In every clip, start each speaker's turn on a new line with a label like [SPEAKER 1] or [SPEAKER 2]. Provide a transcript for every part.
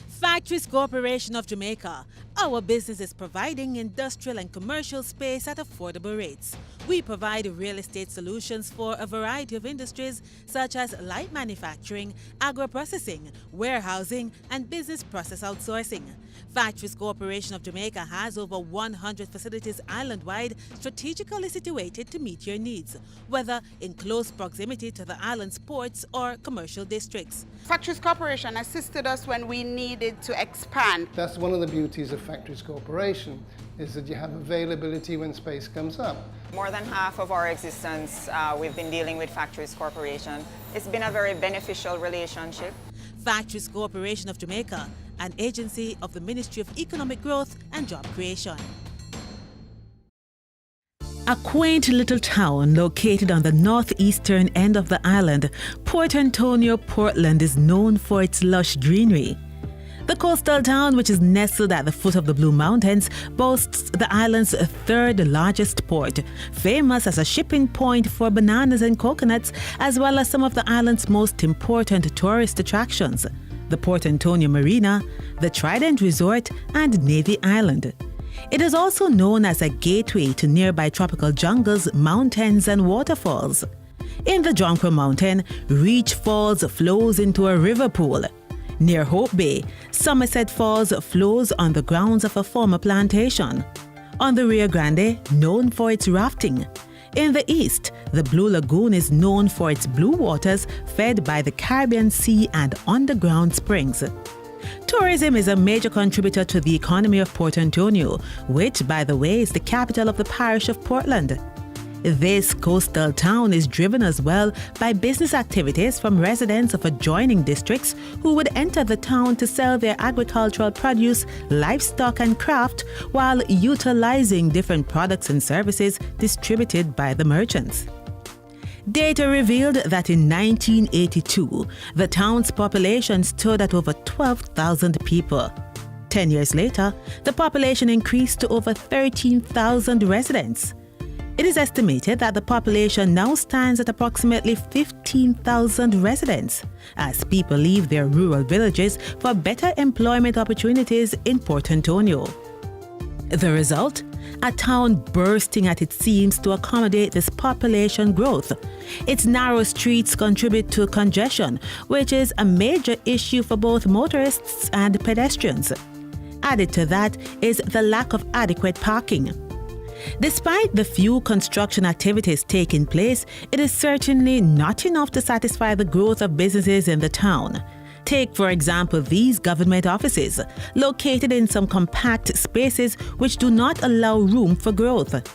[SPEAKER 1] Factories Corporation of Jamaica. Our business is providing industrial and commercial space at affordable rates. We provide real estate solutions for a variety of industries such as light manufacturing, agro-processing, warehousing, and business process outsourcing. Factories Corporation of Jamaica has over 100 facilities island-wide, strategically situated to meet your needs, whether in close proximity to the island's ports or commercial districts.
[SPEAKER 2] Factories Corporation assisted us when we needed to expand.
[SPEAKER 3] That's one of the beauties of Factories Corporation, is that you have availability when space comes up.
[SPEAKER 4] More than half of our existence, we've been dealing with Factories Corporation. It's been a very beneficial relationship.
[SPEAKER 1] Factories Corporation of Jamaica, an agency of the Ministry of Economic Growth and Job Creation. A quaint little town located on the northeastern end of the island, Port Antonio, Portland is known for its lush greenery. The coastal town, which is nestled at the foot of the Blue Mountains, boasts the island's third largest port, famous as a shipping point for bananas and coconuts, as well as some of the island's most important tourist attractions, the Port Antonio Marina, the Trident Resort, and Navy Island. It is also known as a gateway to nearby tropical jungles, mountains, and waterfalls. In the Jonquil Mountain, Reach Falls flows into a river pool. Near Hope Bay, Somerset Falls flows on the grounds of a former plantation. On the Rio Grande, known for its rafting. In the east, the Blue Lagoon is known for its blue waters fed by the Caribbean Sea and underground springs. Tourism is a major contributor to the economy of Port Antonio, which, by the way, is the capital of the parish of Portland. This coastal town is driven as well by business activities from residents of adjoining districts who would enter the town to sell their agricultural produce, livestock, and craft while utilizing different products and services distributed by the merchants. Data revealed that in 1982, the town's population stood at over 12,000 people. 10 years later, the population increased to over 13,000 residents. It is estimated that the population now stands at approximately 15,000 residents, as people leave their rural villages for better employment opportunities in Port Antonio. The result? A town bursting at its seams to accommodate this population growth. Its narrow streets contribute to congestion, which is a major issue for both motorists and pedestrians. Added to that is the lack of adequate parking. Despite the few construction activities taking place, it is certainly not enough to satisfy the growth of businesses in the town. Take, for example, these government offices, located in some compact spaces which do not allow room for growth.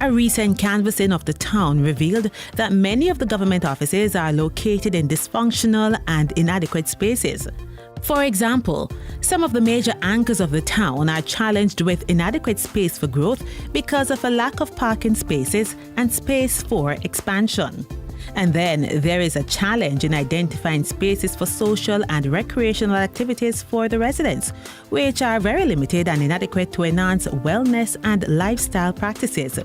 [SPEAKER 1] A recent canvassing of the town revealed that many of the government offices are located in dysfunctional and inadequate spaces. For example, some of the major anchors of the town are challenged with inadequate space for growth because of a lack of parking spaces and space for expansion. And then there is a challenge in identifying spaces for social and recreational activities for the residents, which are very limited and inadequate to enhance wellness and lifestyle practices.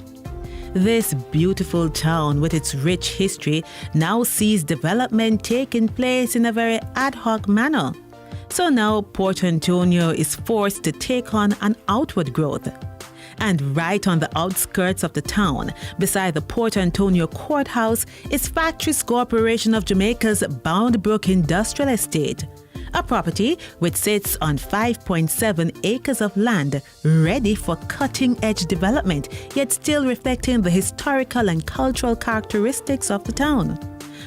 [SPEAKER 1] This beautiful town with its rich history now sees development taking place in a very ad hoc manner. So now Port Antonio is forced to take on an outward growth. And right on the outskirts of the town, beside the Port Antonio Courthouse, is Factories Corporation of Jamaica's Boundbrook Industrial Estate, a property which sits on 5.7 acres of land ready for cutting-edge development, yet still reflecting the historical and cultural characteristics of the town.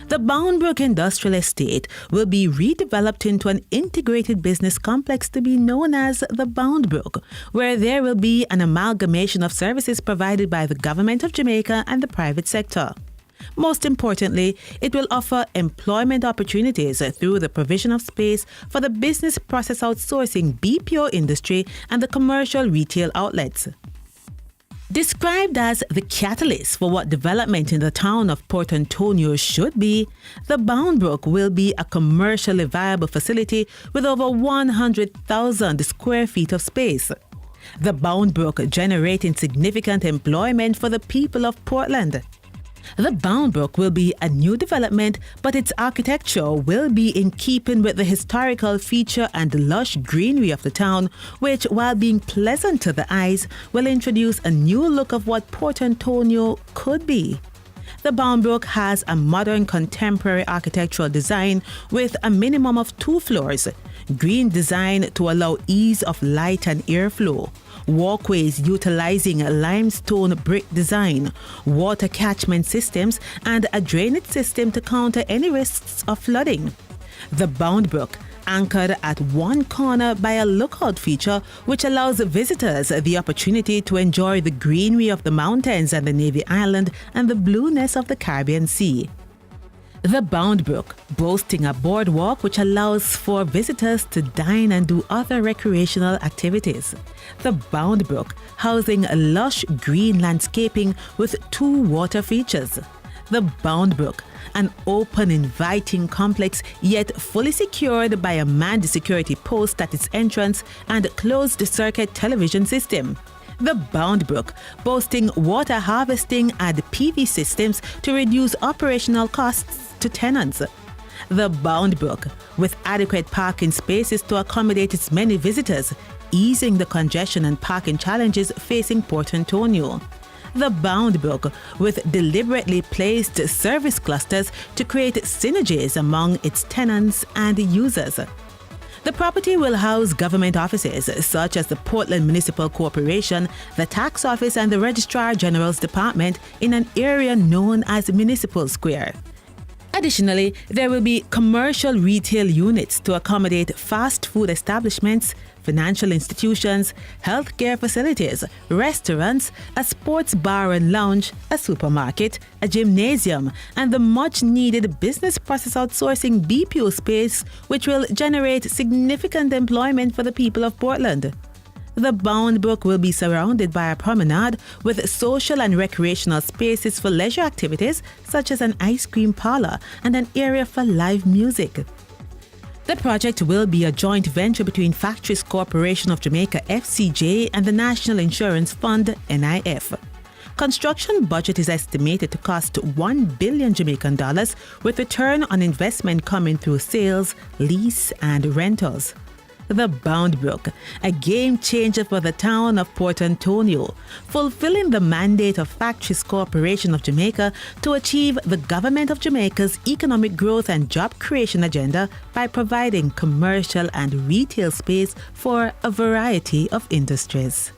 [SPEAKER 1] The Boundbrook Industrial Estate will be redeveloped into an integrated business complex to be known as the Boundbrook, where there will be an amalgamation of services provided by the Government of Jamaica and the private sector. Most importantly, it will offer employment opportunities through the provision of space for the business process outsourcing BPO industry and the commercial retail outlets. Described as the catalyst for what development in the town of Port Antonio should be, the Boundbrook will be a commercially viable facility with over 100,000 square feet of space. The Boundbrook generating significant employment for the people of Portland. The Boundbrook will be a new development, but its architecture will be in keeping with the historical feature and lush greenery of the town, which, while being pleasant to the eyes, will introduce a new look of what Port Antonio could be. The Boundbrook has a modern contemporary architectural design with a minimum of 2 floors, green design to allow ease of light and airflow, walkways utilizing a limestone brick design, water catchment systems, and a drainage system to counter any risks of flooding. The Boundbrook, anchored at one corner by a lookout feature which allows visitors the opportunity to enjoy the greenery of the mountains and the Navy Island and the blueness of the Caribbean Sea. The Boundbrook, boasting a boardwalk which allows for visitors to dine and do other recreational activities. The Boundbrook, housing a lush green landscaping with 2 water features. The Boundbrook, an open, inviting complex yet fully secured by a manned security post at its entrance and closed-circuit television system. The Boundbrook, boasting water harvesting and PV systems to reduce operational costs to tenants. The Boundbrook, with adequate parking spaces to accommodate its many visitors, easing the congestion and parking challenges facing Port Antonio. The Boundbrook, with deliberately placed service clusters to create synergies among its tenants and users. The property will house government offices such as the Portland Municipal Corporation, the Tax Office, and the Registrar General's Department in an area known as Municipal Square. Additionally, there will be commercial retail units to accommodate fast food establishments, financial institutions, healthcare facilities, restaurants, a sports bar and lounge, a supermarket, a gymnasium, and the much-needed business process outsourcing BPO space, which will generate significant employment for the people of Portland. The Boundbrook will be surrounded by a promenade with social and recreational spaces for leisure activities such as an ice cream parlor and an area for live music. The project will be a joint venture between Factories Corporation of Jamaica FCJ and the National Insurance Fund NIF. Construction budget is estimated to cost $1 billion Jamaican dollars, with return on investment coming through sales, lease, and rentals. The Boundbrook, a game changer for the town of Port Antonio, fulfilling the mandate of Factories Corporation of Jamaica to achieve the Government of Jamaica's economic growth and job creation agenda by providing commercial and retail space for a variety of industries.